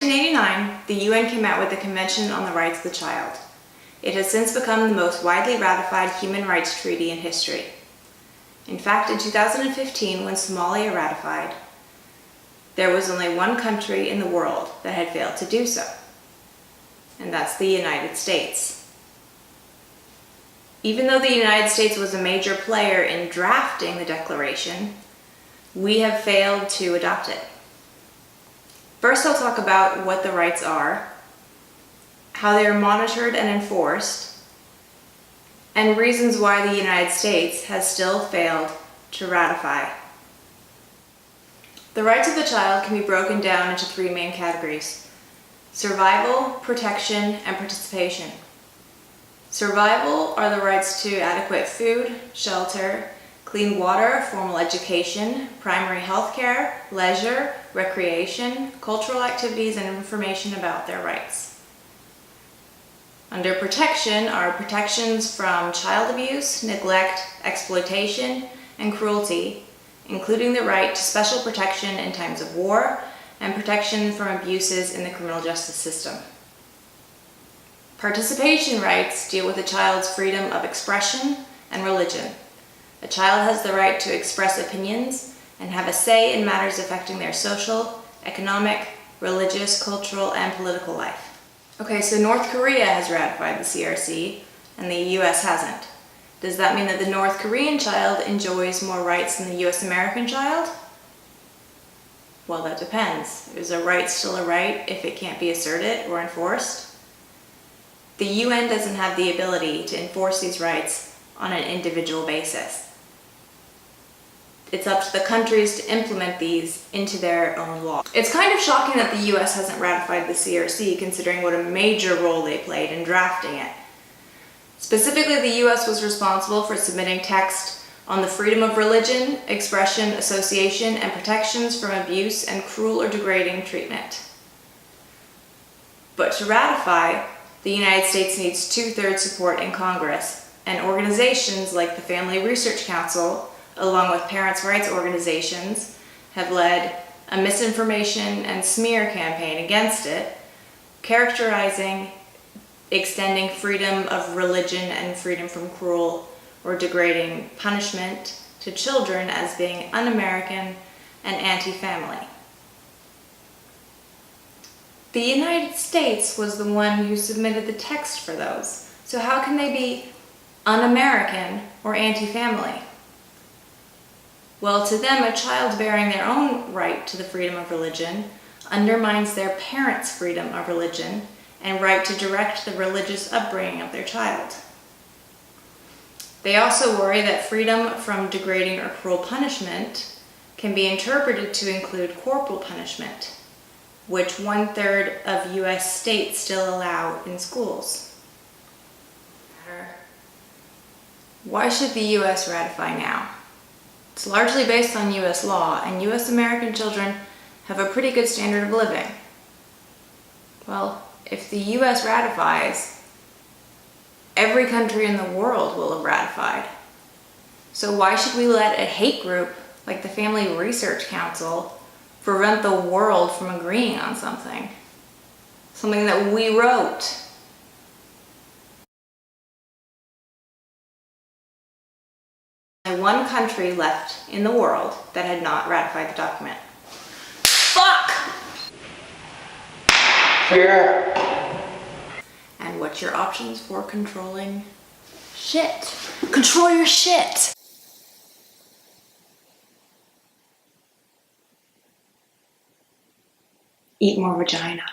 In 1989, the UN came out with the Convention on the Rights of the Child. It has since become the most widely ratified human rights treaty in history. In fact, in 2015, when Somalia ratified, there was only one country in the world that had failed to do so, and that's the United States. Even though the United States was a major player in drafting the declaration, we have failed to adopt it. First, I'll talk about what the rights are, how they are monitored and enforced, and reasons why the United States has still failed to ratify. The rights of the child can be broken down into three main categories: survival, protection, and participation. Survival are the rights to adequate food, shelter, clean water, formal education, primary health care, leisure, recreation, cultural activities, and information about their rights. Under protection are protections from child abuse, neglect, exploitation, and cruelty, including the right to special protection in times of war and protection from abuses in the criminal justice system. Participation rights deal with a child's freedom of expression and religion. A child has the right to express opinions and have a say in matters affecting their social, economic, religious, cultural, and political life. Okay, so North Korea has ratified the CRC and the US hasn't. Does that mean that the North Korean child enjoys more rights than the US American child? Well, that depends. Is a right still a right if it can't be asserted or enforced? The UN doesn't have the ability to enforce these rights on an individual basis. It's up to the countries to implement these into their own law. It's kind of shocking that the US hasn't ratified the CRC, considering what a major role they played in drafting it. Specifically, the US was responsible for submitting text on the freedom of religion, expression, association, and protections from abuse and cruel or degrading treatment. But to ratify, the United States needs 2/3 support in Congress, and organizations like the Family Research Council, along with parents' rights organizations, have led a misinformation and smear campaign against it, characterizing extending freedom of religion and freedom from cruel or degrading punishment to children as being un-American and anti-family. The United States was the one who submitted the text for those, so how can they be un-American or anti-family? Well, to them, a child bearing their own right to the freedom of religion undermines their parents' freedom of religion and right to direct the religious upbringing of their child. They also worry that freedom from degrading or cruel punishment can be interpreted to include corporal punishment, which 1/3 of US states still allow in schools. Why should the US ratify now? It's largely based on US law, and US American children have a pretty good standard of living. Well, if the US ratifies, every country in the world will have ratified. So why should we let a hate group like the Family Research Council prevent the world from agreeing on something? Something that we wrote. Only one country left in the world that had not ratified the document. Fuck! Fear. And what's your options for controlling shit? Control your shit! Eat more vagina.